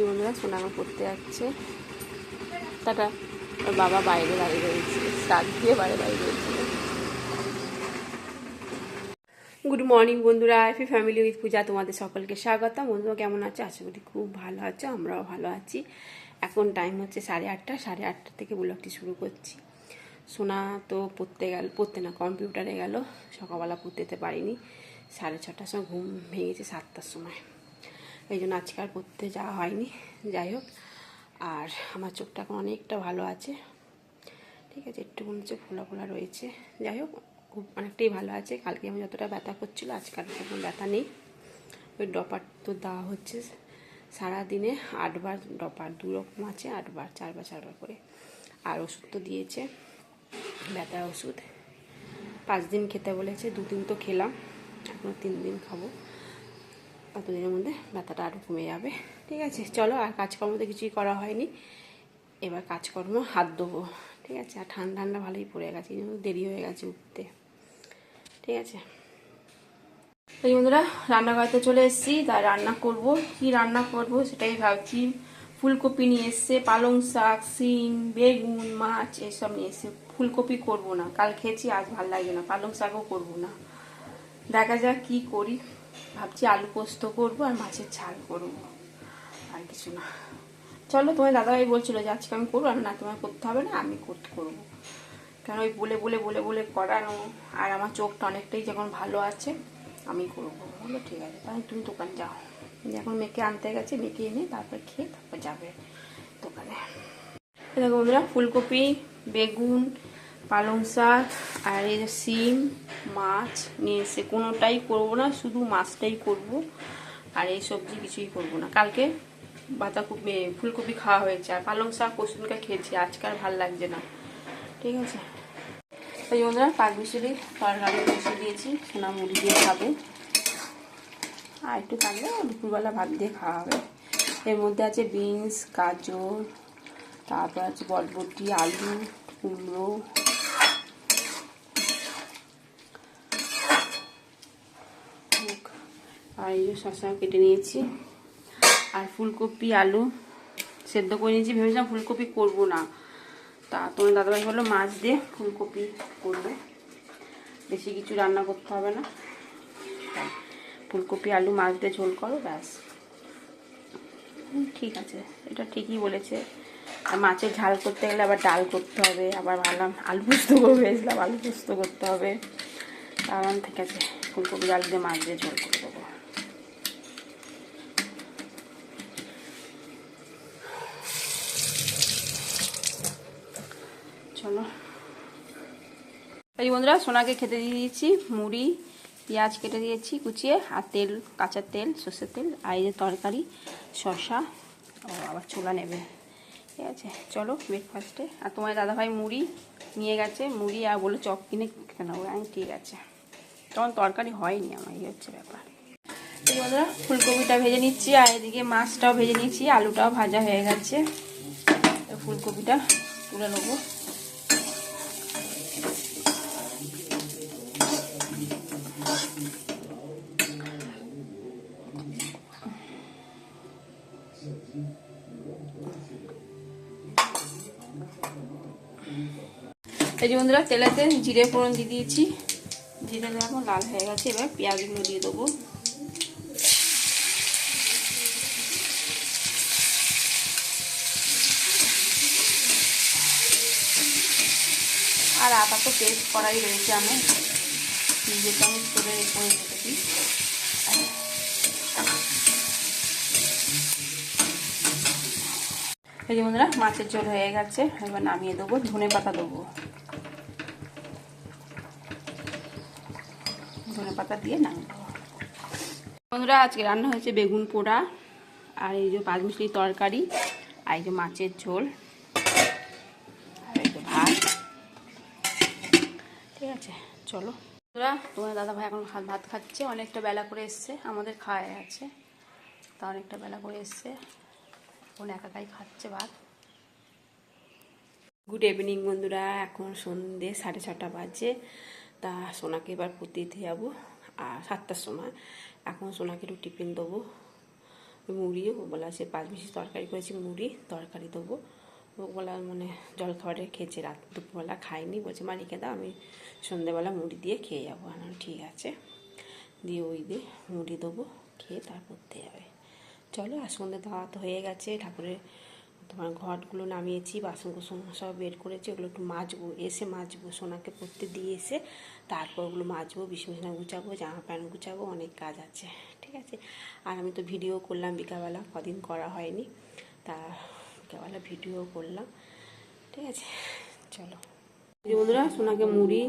বন্ধুরা সোনা আমার পড়তে যাচ্ছে। টাটা। ওর বাবা বাইরে দাঁড়িয়ে রয়েছে, শাক দিয়ে বাইরে রয়েছে। গুড মর্নিং বন্ধুরা, হ্যাপি ফ্যামিলি উইথ পূজা, তোমাদের সকলকে স্বাগতম। বন্ধুরা কেমন আছে? আশা করি খুব ভালো আছে, আমরাও ভালো আছি। এখন টাইম হচ্ছে 8:30, 8:30 থেকে ব্লগটি শুরু করছি। সোনা তো পড়তে না কম্পিউটারে গেল, সকালবেলা পড়তে যেতে পারিনি। 6:30টার সময় ঘুম ভেঙেছে, 7টার সময়, এই জন্য আজকে আর পড়তে যাওয়া হয়নি। যাই হোক, আর আমার চোখটা এখন অনেকটা ভালো আছে, ঠিক আছে, একটু হচ্ছে ফোলা ফোলা রয়েছে। যাই হোক, খুব অনেকটাই ভালো আছে। কালকে আমার যতটা ব্যথা করছিল আজকে আর কোনো ব্যথা নেই। ওই ডপার তো দেওয়া হচ্ছে সারাদিনে 8বার ডপার, 2 রকম আছে, 8বার, 4বার করে। আর ওষুধ তো দিয়েছে, ব্যথার ওষুধ 5 দিন খেতে বলেছে। 2 দিন তো খেলাম, এখনও 3 দিন খাবো। এতদিনের মধ্যে ব্যথাটা আরও কমে যাবে। ঠিক আছে, চলো। আর কাজকর্ম তো কিছুই করা হয়নি, এবার কাজকর্ম হাত দেবো। ঠিক আছে, আর ঠান্ডা ঠান্ডা ভালোই পড়ে গেছে, দেরি হয়ে গেছে উঠতে। ঠিক আছে, এই বন্ধুরা রান্নাঘরতে চলে এসেছি। তাই রান্না করব, কি রান্না করব সেটাই ভাবছি। ফুলকপি নিয়ে এসছে, পালং শাক, শিম, বেগুন, মাছ এসব নিয়ে এসছে। ফুলকপি করব না, কাল খেয়েছি, আজ ভাল লাগে না। পালং শাকও করব না, দেখা যাক কি করি। ভাবছি আলু পোস্ত করব আর মাছের ঝাল করব, আর কিছু না। চলো, তোমার দাদাভাই বলছিল যে আজকে আমি করবো, আর না তোমার করতে হবে না, আমি করবো। কেন ওই বলে বলে বলে বলে করানো, আর আমার চোখটা অনেকটাই যখন ভালো আছে, আমি করবো। বললো ঠিক আছে, তাহলে তুমি দোকান যাও। এখন মেয়েকে আনতে গেছে, মেয়েকে এনে তারপর খেয়ে তারপর যাবে দোকানে। দেখো বন্ধুরা, ফুলকপি, বেগুন, পালং শাক আর এই যে শিম, মাছ নিয়ে এসে। কোনোটাই করবো না, শুধু মাছটাই করব। আর এই সবজি কিছুই করবো না। কালকে বাঁধাকপি ফুলকপি খাওয়া হয়েছে, আর পালং শাক পশুদিনকে খেয়েছি, আজকে আর ভাল লাগছে না। ঠিক আছে, এই বন্ধুরা পাকমিশরি তরকারি বসে দিয়েছি, সোনা মুড়ি দিয়ে খাবে, আর একটু থাকলে দুপুরবেলা ভাত দিয়ে খাওয়া হবে। এর মধ্যে আছে বিনস, গাজর, তারপর আছে বরবটি, আলু, কুমড়ো, আর এই যে শসা কেটে নিয়েছি, আর ফুলকপি আলু সেদ্ধ করে নিয়েছি। ভেবেছিলাম ফুলকপি করব না, তা তোমার দাদাভাই বললো মাছ দিয়ে ফুলকপি করবে, বেশি কিছু রান্না করতে হবে না। ফুলকপি আলু মাছ দিয়ে ঝোল করো, ব্যাস। ঠিক আছে, এটা ঠিকই বলেছে। আর মাছের ঝাল করতে গেলে আবার ডাল করতে হবে, আবার ভাবলাম আলু পোস্ত করবো, ভেবেছিলাম আলু পোস্ত করতে হবে। তাহলে ঠিক আছে, ফুলকপি আলু দিয়ে মাছ দিয়ে ঝোল করে দেবো। চলো, এই বন্ধুরা সোনাকে খেতে দিয়ে দিয়েছি মুড়ি, পেঁয়াজ কেটে দিয়েছি কুচিয়ে, আর তেল, কাঁচা তেল, সর্ষের তেল, আর এই যে তরকারি, শসা, ও আবার ছোলা নেবে। ঠিক আছে, চলো ব্রেকফাস্টে। আর তোমার দাদাভাই মুড়ি নিয়ে গেছে, মুড়ি আর বলে চপ কিনে খেতে নেবো। আমি ঠিক আছে, তখন তরকারি হয়নি আমার, এই হচ্ছে ব্যাপার। এই বন্ধুরা ফুলকপিটা ভেজে নিচ্ছি, আর এদিকে মাছটাও ভেজে নিচ্ছি, আলুটাও ভাজা হয়ে গেছে। ফুলকপিটা তুলে নেবো। এই যে বন্ধুরা তেলেতে জিরে ফোড়ন দিয়ে দিয়েছি, জিরে দেখো লাল হয়ে গেছে। এবার পেঁয়াজগুলো দিয়ে দেবো। আর আদা তো পেস্ট করাই রয়েছে, আমি যেটা আমি করে রেখেছি। এই যে বন্ধুরা মাছের ঝোল হয়ে গেছে, এবার নামিয়ে দেবো। ধনে পাতা দেবো, ধনে পাতা দিয়ে নামিয়ে দেবো। বন্ধুরা আজকে রান্না হয়েছে বেগুন পোড়া, আর এই যে পাঁচমিশালি তরকারি, আর এই যে মাছের ঝোল, আর এই যে ভাত। ঠিক আছে, চলো বন্ধুরা, তোমার দাদাভাই এখন ভাত খাচ্ছে, অনেকটা বেলা করে এসছে, আমাদের খাওয়া আছে, তা অনেকটা বেলা করে এসছে, এখন একাই খাচ্ছে ভাত। গুড ইভিনিং বন্ধুরা, এখন সন্ধ্যে 6:30 বাজে। তা সোনাকে এবার পড়তে দিতে যাবো, আর 7টার সময়। এখন সোনাকে একটু টিফিন দেবো, মুড়ি ওবেলা সে 5 পিস তরকারি করেছি, মুড়ি তরকারি দেবো। ওবেলা মানে জলখাবারে খেয়েছে, রাত দুপুরবেলা খাইনি, বলছে মা রেখে দাও, আমি সন্ধ্যেবেলা মুড়ি দিয়ে খেয়ে যাবো। ঠিক আছে, দিয়ে ওই দিয়ে মুড়ি দেবো, খেয়ে তারপর পড়তে যাবে। চলো, আর সন্ধ্যে দেওয়া তো হয়ে গেছে। ঠাকুরের তোমার ঘটগুলো নামিয়েছি, বাসন কুসন সব বের করেছি, ওগুলো একটু মাজবো, এসে মাজবো, সোনাকে পড়তে দিয়ে এসে তারপর ওগুলো মাজবো, বিছানা গুছাবো, জামা প্যান্ট গুছাবো, অনেক কাজ আছে। ঠিক আছে, আর আমি তো ভিডিও করলাম বিকালবেলা, কদিন করা হয়নি, তা বিকালবেলা ভিডিও করলাম। ঠিক আছে, চলো বন্ধুরা, সোনাকে মুড়ি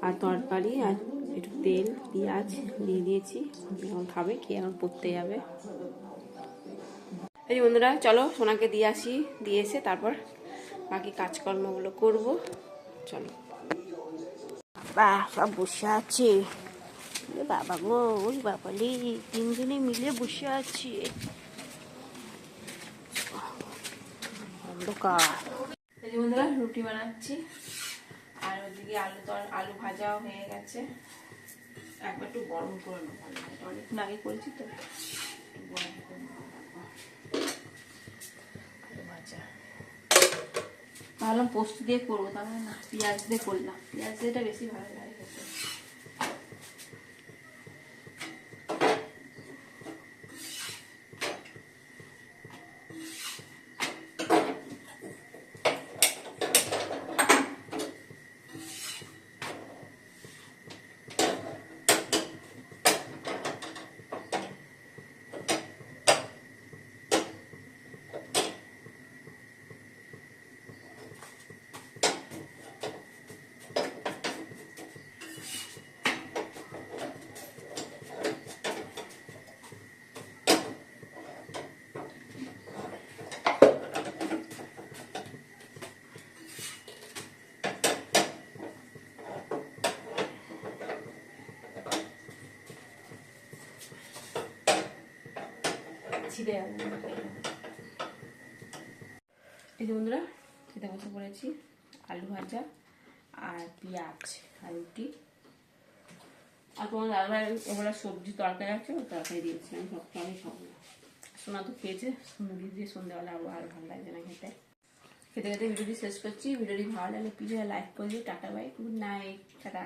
আর তরকারি আর একটু তেল পেঁয়াজ দিয়ে দিয়েছি, এখন খাবে, খেয়ে এখন পড়তে যাবে। এই বন্ধুরা, চলো সোনাকে দিয়ে আসি, দিয়ে এসে তারপর বাকি কাজকর্মগুলো করব। চলো, বাবা সব বসে আছে, বাবা গো, ওই বাবালি তিনজনে মিলে বসে আছে, অন্ধকার। এই বন্ধুরা, রুটি বানাচ্ছি, আর ওইদিকে আলু ভাজাও হয়ে গেছে। একবার একটু গরম করে নেবো, অনেকক্ষণ আগে করেছি তো, একটু গরম করে নেবো। আলু ভাজা ভাবলাম পোস্ত দিয়ে করবো, তাহলে না পেঁয়াজ দিয়ে করলাম, পেঁয়াজ দিয়েটা বেশি ভালো লাগে খেতে। ছিঁড়ে এই যে বন্ধুরা, খেতে বসে পড়েছি, আলু ভাজা আর পেঁয়াজ আর রুটি। আর তোমার দাদা এবার সবজি তরকারি আছে, ওই তরকারি দিয়েছি, আমি সবটা আমি খাবো না। সোনা তো খেয়েছে, মুড়ি দিয়ে সন্ধ্যাবেলা আর ভালো লাগছে না খেতে। খেতে খেতে ভিডিওটি শেষ করছি। ভিডিওটি ভালো লাগলে প্লিজ লাইক করে দিও। Tata, bye, good night, tata.